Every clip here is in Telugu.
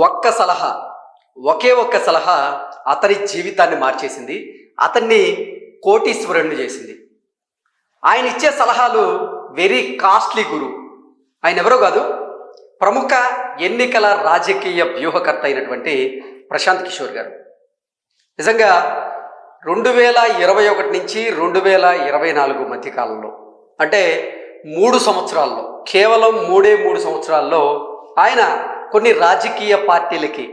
ఒక్క సలహా, ఒకే ఒక్క సలహా అతని జీవితాన్ని మార్చేసింది. అతన్ని కోటీశ్వరుణ్ణి చేసింది. ఆయన ఇచ్చే సలహాలు వెరీ కాస్ట్లీ గురు. ఆయన ఎవరో కాదు, ప్రముఖ ఎన్నికల రాజకీయ వ్యూహకర్త అయినటువంటి ప్రశాంత్ కిషోర్ గారు. నిజంగా 2021 నుంచి 2024 మధ్యకాలంలో, అంటే 3 సంవత్సరాల్లో, కేవలం 3 సంవత్సరాల్లో ఆయన కొన్ని రాజకీయ పార్టీలకి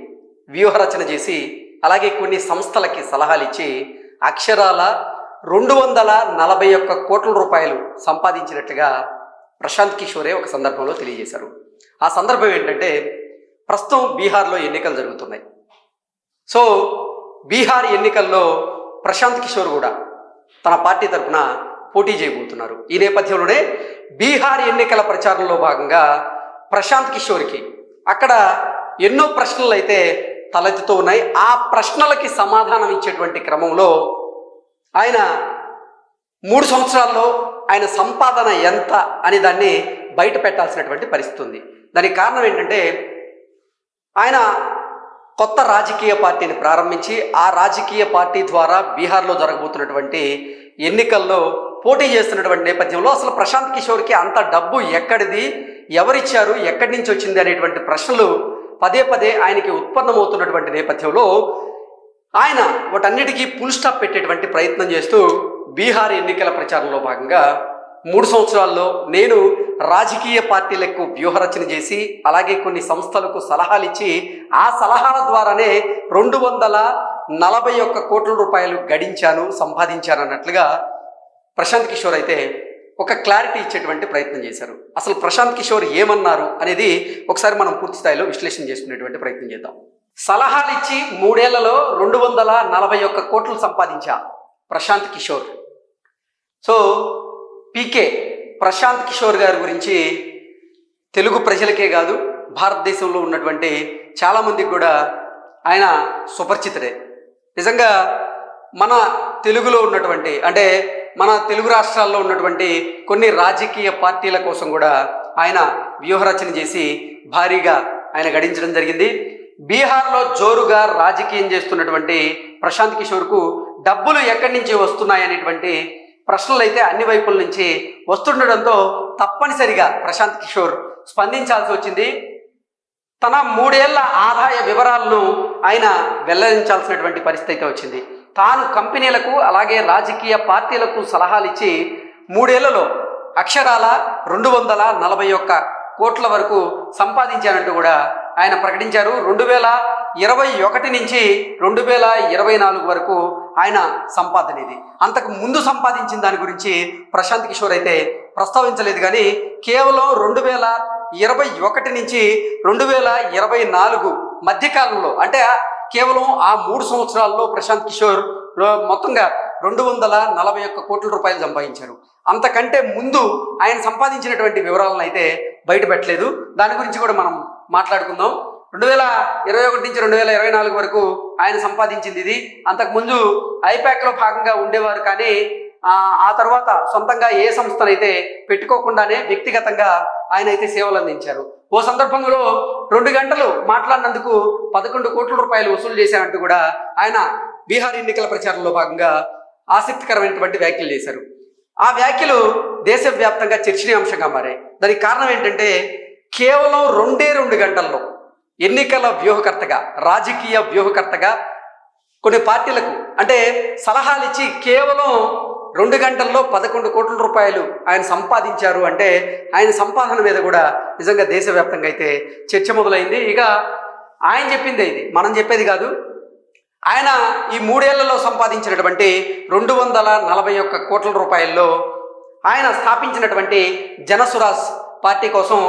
వ్యూహరచన చేసి, అలాగే కొన్ని సంస్థలకి సలహాలు ఇచ్చి అక్షరాల 241 కోట్ల రూపాయలు సంపాదించినట్లుగా ప్రశాంత్ కిషోరే ఒక సందర్భంలో తెలియజేశారు. ఆ సందర్భం ఏంటంటే, ప్రస్తుతం బీహార్లో ఎన్నికలు జరుగుతున్నాయి. సో బీహార్ ఎన్నికల్లో ప్రశాంత్ కిషోర్ కూడా తన పార్టీ తరఫున పోటీ చేయబోతున్నారు. ఈ నేపథ్యంలోనే బీహార్ ఎన్నికల ప్రచారంలో భాగంగా ప్రశాంత్ కిషోర్కి అక్కడ ఎన్నో ప్రశ్నలు అయితే తలెత్తుతూ ఉన్నాయి. ఆ ప్రశ్నలకి సమాధానం ఇచ్చేటువంటి క్రమంలో ఆయన 3 సంవత్సరాల్లో ఆయన సంపాదన ఎంత అని దాన్ని బయట పెట్టాల్సినటువంటి పరిస్థితి ఉంది. దానికి కారణం ఏంటంటే, ఆయన కొత్త రాజకీయ పార్టీని ప్రారంభించి ఆ రాజకీయ పార్టీ ద్వారా బీహార్లో జరగబోతున్నటువంటి ఎన్నికల్లో పోటీ చేస్తున్నటువంటి నేపథ్యంలో అసలు ప్రశాంత్ కిషోర్కి అంత డబ్బు ఎక్కడిది, ఎవరిచ్చారు, ఎక్కడి నుంచి వచ్చింది అనేటువంటి ప్రశ్నలు పదే ఆయనకి ఉత్పన్నమవుతున్నటువంటి నేపథ్యంలో ఆయన వాటన్నిటికీ ఫుల్ స్టాప్ పెట్టేటువంటి ప్రయత్నం చేస్తూ బీహార్ ఎన్నికల ప్రచారంలో భాగంగా 3 సంవత్సరాల్లో నేను రాజకీయ పార్టీలకు వ్యూహరచన చేసి, అలాగే కొన్ని సంస్థలకు సలహాలు ఇచ్చి, ఆ సలహాల ద్వారానే 241 కోట్ల రూపాయలు గడించాను, సంపాదించాను అన్నట్లుగా ప్రశాంత్ కిషోర్ అయితే ఒక క్లారిటీ ఇచ్చేటువంటి ప్రయత్నం చేశారు. అసలు ప్రశాంత్ కిషోర్ ఏమన్నారు అనేది ఒకసారి మనం పూర్తి స్థాయిలో విశ్లేషణ చేసుకునేటువంటి ప్రయత్నం చేద్దాం. సలహాలు ఇచ్చి 3 ఏళ్లలో 241 కోట్లు సంపాదించా ప్రశాంత్ కిషోర్. సో పీకే ప్రశాంత్ కిషోర్ గారి గురించి తెలుగు ప్రజలకే కాదు, భారతదేశంలో ఉన్నటువంటి చాలామందికి కూడా ఆయన సుపరిచితుడే. నిజంగా మన తెలుగులో ఉన్నటువంటి, అంటే మన తెలుగు రాష్ట్రాల్లో ఉన్నటువంటి కొన్ని రాజకీయ పార్టీల కోసం కూడా ఆయన వ్యూహరచన చేసి భారీగా ఆయన గడించడం జరిగింది. బీహార్లో జోరుగా రాజకీయం చేస్తున్నటువంటి ప్రశాంత్ కిషోర్కు డబ్బులు ఎక్కడి నుంచి వస్తున్నాయనేటువంటి ప్రశ్నలు అయితే అన్ని వైపుల నుంచి వస్తుండడంతో తప్పనిసరిగా ప్రశాంత్ కిషోర్ స్పందించాల్సి వచ్చింది. తన 3 ఏళ్ల ఆదాయ వివరాలను ఆయన వెల్లడించాల్సినటువంటి పరిస్థితి అయితే వచ్చింది. తాను కంపెనీలకు అలాగే రాజకీయ పార్టీలకు సలహాలు ఇచ్చి 3 ఏళ్లలో అక్షరాల 241 కోట్ల వరకు సంపాదించానంటూ కూడా ఆయన ప్రకటించారు. 2021 నుంచి 2024 వరకు ఆయన సంపాదన ఇది. అంతకు ముందు సంపాదించిన దాని గురించి ప్రశాంత్ కిషోర్ అయితే ప్రస్తావించలేదు. కానీ కేవలం 2021 నుంచి 2024 మధ్యకాలంలో, అంటే కేవలం ఆ 3 సంవత్సరాల్లో ప్రశాంత్ కిషోర్ మొత్తంగా 241 కోట్ల రూపాయలు సంపాదించారు. అంతకంటే ముందు ఆయన సంపాదించినటువంటి వివరాలను అయితే బయట పెట్టలేదు. దాని గురించి కూడా మనం మాట్లాడుకుందాం. 2021 నుంచి 2024 వరకు ఆయన సంపాదించింది ఇది. అంతకుముందు ఐపాక్లో భాగంగా ఉండేవారు, కానీ ఆ తర్వాత సొంతంగా ఏ సంస్థనైతే పెట్టుకోకుండానే వ్యక్తిగతంగా ఆయన అయితే సేవలు అందించారు. ఓ సందర్భంలో 2 గంటలు మాట్లాడినందుకు 11 కోట్ల రూపాయలు వసూలు చేశారంటూ కూడా ఆయన బీహార్ ఎన్నికల ప్రచారంలో భాగంగా ఆసక్తికరమైనటువంటి వ్యాఖ్యలు చేశారు. ఆ వ్యాఖ్యలు దేశవ్యాప్తంగా చర్చనీయాంశంగా మారాయి. దానికి కారణం ఏంటంటే, కేవలం 2 గంటల్లో ఎన్నికల వ్యూహకర్తగా, రాజకీయ వ్యూహకర్తగా కొన్ని పార్టీలకు అంటే సలహాలు ఇచ్చి కేవలం 2 గంటల్లో 11 కోట్ల రూపాయలు ఆయన సంపాదించారు. అంటే ఆయన సంపాదన మీద కూడా నిజంగా దేశవ్యాప్తంగా అయితే చర్చ మొదలైంది. ఇక ఆయన చెప్పిందే ఇది, మనం చెప్పేది కాదు. ఆయన ఈ 3 ఏళ్లలో సంపాదించినటువంటి 241 కోట్ల రూపాయల్లో ఆయన స్థాపించినటువంటి జనసురాజ్ పార్టీ కోసం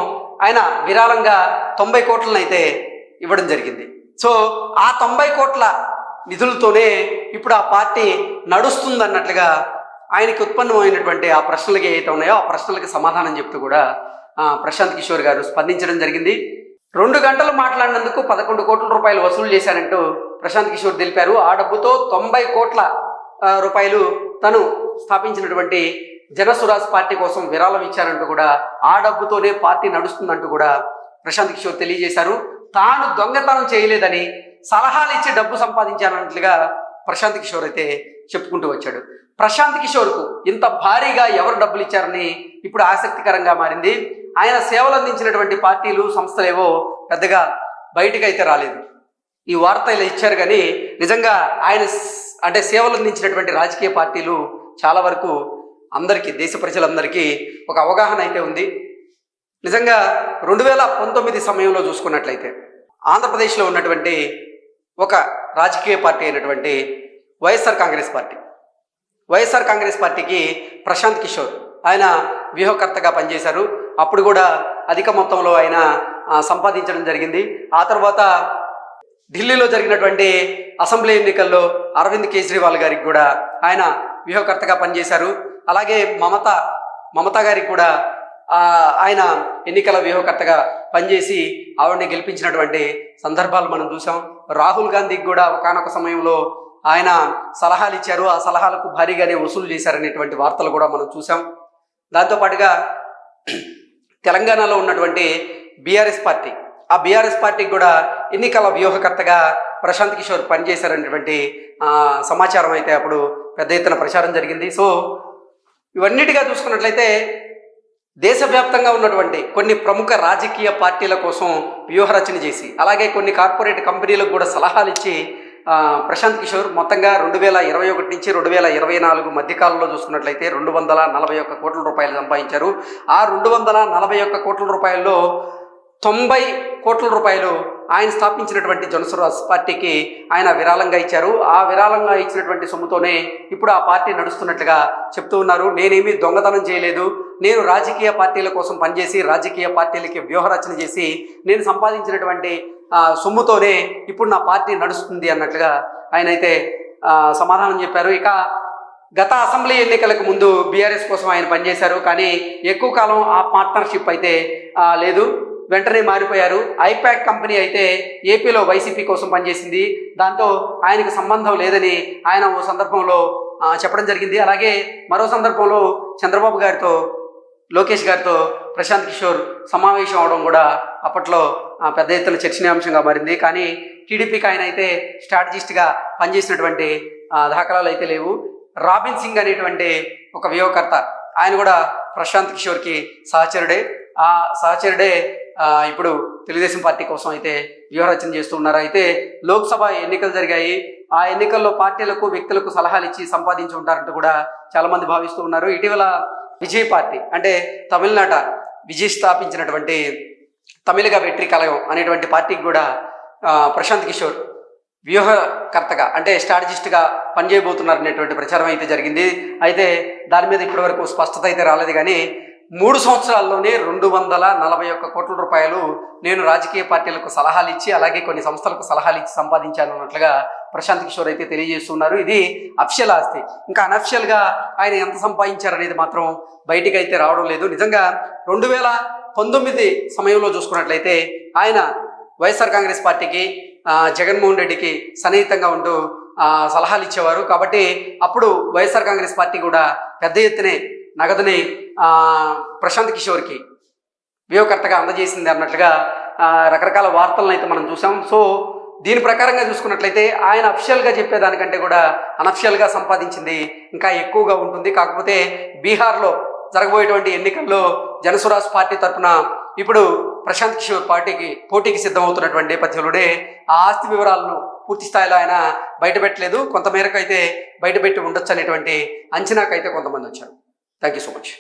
ఆయన విరాళంగా 90 కోట్లను అయితే ఇవ్వడం జరిగింది. సో ఆ 90 కోట్ల నిధులతోనే ఇప్పుడు ఆ పార్టీ నడుస్తుందన్నట్లుగా ఆయనకి ఉత్పన్నమైనటువంటి ఆ ప్రశ్నలకి ఏవైతే ఉన్నాయో ఆ ప్రశ్నలకి సమాధానం చెప్తూ కూడా ప్రశాంత్ కిషోర్ గారు స్పందించడం జరిగింది. 2 గంటలు మాట్లాడినందుకు 11 కోట్ల రూపాయలు వసూలు చేశారంటూ ప్రశాంత్ కిషోర్ తెలిపారు. ఆ డబ్బుతో 90 కోట్ల రూపాయలు తను స్థాపించినటువంటి జనసురాజ్ పార్టీ కోసం విరాళం ఇచ్చారంటూ కూడా, ఆ డబ్బుతోనే పార్టీ నడుస్తుందంటూ కూడా ప్రశాంత్ కిషోర్ తెలియజేశారు. తాను దొంగతనం చేయలేదని, సలహాలు ఇచ్చి డబ్బు సంపాదించానన్నట్లుగా ప్రశాంత్ కిషోర్ అయితే చెప్పుకుంటూ వచ్చాడు. ప్రశాంత్ కిషోర్కు ఇంత భారీగా ఎవరు డబ్బులు ఇచ్చారని ఇప్పుడు ఆసక్తికరంగా మారింది. ఆయన సేవలు అందించినటువంటి పార్టీలు, సంస్థలేవో పెద్దగా బయటకు అయితే రాలేదు. ఈ వార్త ఇలా ఇచ్చారు కానీ నిజంగా ఆయన అంటే సేవలు అందించినటువంటి రాజకీయ పార్టీలు చాలా వరకు అందరికీ, దేశ ప్రజలందరికీ ఒక అవగాహన అయితే ఉంది. నిజంగా 2019 సమయంలో చూసుకున్నట్లయితే ఆంధ్రప్రదేశ్లో ఉన్నటువంటి ఒక రాజకీయ పార్టీ అయినటువంటి వైఎస్ఆర్ కాంగ్రెస్ పార్టీకి ప్రశాంత్ కిషోర్ ఆయన వ్యూహకర్తగా పనిచేశారు. అప్పుడు కూడా అధిక మొత్తంలో ఆయన సంపాదించడం జరిగింది. ఆ తర్వాత ఢిల్లీలో జరిగినటువంటి అసెంబ్లీ ఎన్నికల్లో అరవింద్ కేజ్రీవాల్ గారికి కూడా ఆయన వ్యూహకర్తగా పనిచేశారు. అలాగే మమతా గారికి కూడా ఆయన ఎన్నికల వ్యూహకర్తగా పనిచేసి ఆవిడని గెలిపించినటువంటి సందర్భాలు మనం చూసాం. రాహుల్ గాంధీకి కూడా ఒకానొక సమయంలో ఆయన సలహాలు ఇచ్చారు. ఆ సలహాలకు భారీగానే వసూలు చేశారనేటువంటి వార్తలు కూడా మనం చూసాం. దాంతోపాటుగా తెలంగాణలో ఉన్నటువంటి బీఆర్ఎస్ పార్టీకి కూడా ఎన్నికల వ్యూహకర్తగా ప్రశాంత్ కిషోర్ పనిచేశారనేటువంటి సమాచారం అయితే అప్పుడు పెద్ద ఎత్తున ప్రచారం జరిగింది. సో ఇవన్నిటిగా చూసుకున్నట్లయితే దేశవ్యాప్తంగా ఉన్నటువంటి కొన్ని ప్రముఖ రాజకీయ పార్టీల కోసం వ్యూహరచన చేసి, అలాగే కొన్ని కార్పొరేట్ కంపెనీలకు కూడా సలహాలు ఇచ్చి ప్రశాంత్ కిషోర్ మొత్తంగా 2021 నుంచి 2024 మధ్యకాలంలో చూసుకున్నట్లయితే 241 కోట్ల రూపాయలు సంపాదించారు. ఆ 241 కోట్ల రూపాయల్లో 90 కోట్ల రూపాయలు ఆయన స్థాపించినటువంటి జనసురాజ్ పార్టీకి ఆయన విరాళంగా ఇచ్చారు. ఆ విరాళంగా ఇచ్చినటువంటి సొమ్ముతోనే ఇప్పుడు ఆ పార్టీ నడుస్తున్నట్లుగా చెప్తూ ఉన్నారు. నేనేమీ దొంగతనం చేయలేదు, నేను రాజకీయ పార్టీల కోసం పనిచేసి రాజకీయ పార్టీలకి వ్యూహరచన చేసి నేను సంపాదించినటువంటి సొమ్ముతోనే ఇప్పుడు నా పార్టీ నడుస్తుంది అన్నట్లుగా ఆయన అయితే సమాధానం చెప్పారు. ఇక గత అసెంబ్లీ ఎన్నికలకు ముందు బీఆర్ఎస్ కోసం ఆయన పనిచేశారు, కానీ ఎక్కువ కాలం ఆ పార్ట్నర్షిప్ అయితే లేదు, వెంటనే మారిపోయారు. ఐపాక్ కంపెనీ అయితే ఏపీలో వైసీపీ కోసం పనిచేసింది, దాంతో ఆయనకు సంబంధం లేదని ఆయన ఓ సందర్భంలో చెప్పడం జరిగింది. అలాగే మరో సందర్భంలో చంద్రబాబు గారితో, లోకేష్ గారితో ప్రశాంత్ కిషోర్ సమావేశం అవడం కూడా అప్పట్లో పెద్ద ఎత్తున చర్చనీయాంశంగా మారింది. కానీ టీడీపీకి ఆయన అయితే స్ట్రాటజిస్ట్గా పనిచేసినటువంటి దాఖలాలు అయితే లేవు. రాబిన్ సింగ్ అనేటువంటి ఒక వ్యూహకర్త, ఆయన కూడా ప్రశాంత్ కిషోర్కి సహచరుడే. ఆ సహచరుడే ఇప్పుడు తెలుగుదేశం పార్టీ కోసం అయితే వ్యూహరచన చేస్తూ ఉన్నారు. అయితే లోక్సభ ఎన్నికలు జరిగాయి, ఆ ఎన్నికల్లో పార్టీలకు, వ్యక్తులకు సలహాలు ఇచ్చి సంపాదించి ఉంటారంటూ కూడా చాలామంది భావిస్తూ ఉన్నారు. ఇటీవల విజయ్ పార్టీ అంటే తమిళనాట విజయ్ స్థాపించినటువంటి తమిళగా వెట్రి కలగం అనేటువంటి పార్టీకి కూడా ప్రశాంత్ కిషోర్ వ్యూహకర్తగా అంటే స్ట్రాటజిస్ట్గా పనిచేయబోతున్నారు అనేటువంటి ప్రచారం అయితే జరిగింది. అయితే దాని మీద ఇప్పటివరకు స్పష్టత అయితే రాలేదు. కానీ 3 సంవత్సరాల్లోనే 241 కోట్ల రూపాయలు నేను రాజకీయ పార్టీలకు సలహాలు ఇచ్చి, అలాగే కొన్ని సంస్థలకు సలహాలు ఇచ్చి సంపాదించాను అన్నట్లుగా ప్రశాంత్ కిషోర్ అయితే తెలియజేస్తున్నారు. ఇది అఫిషియల్ ఆస్తి. ఇంకా అనఫిషియల్గా ఆయన ఎంత సంపాదించారనేది మాత్రం బయటికి అయితే రావడం లేదు. నిజంగా 2019 సమయంలో చూసుకున్నట్లయితే ఆయన వైఎస్ఆర్ కాంగ్రెస్ పార్టీకి, జగన్మోహన్ రెడ్డికి సన్నిహితంగా ఉంటూ సలహాలు ఇచ్చేవారు. కాబట్టి అప్పుడు వైఎస్ఆర్ కాంగ్రెస్ పార్టీ కూడా పెద్ద ఎత్తునే నగదుని ప్రశాంత్ కిషోర్కి వ్యూహకర్తగా అందజేసింది అన్నట్లుగా రకరకాల వార్తలను అయితే మనం చూసాం. సో దీని ప్రకారంగా చూసుకున్నట్లయితే ఆయన అఫిషియల్గా చెప్పేదానికంటే కూడా అనఫిషియల్గా సంపాదించింది ఇంకా ఎక్కువగా ఉంటుంది. కాకపోతే బీహార్లో జరగబోయేటువంటి ఎన్నికల్లో జనసురాజ్ పార్టీ తరఫున ఇప్పుడు ప్రశాంత్ కిషోర్ పార్టీకి పోటీకి సిద్ధమవుతున్నటువంటి నేపథ్యంలోనే ఆ ఆస్తి వివరాలను పూర్తి స్థాయిలో ఆయన బయటపెట్టలేదు. కొంతమేరకు అయితే బయటపెట్టి ఉండొచ్చు అనేటువంటి అంచనాకైతే కొంతమంది వచ్చారు. Thank you so much.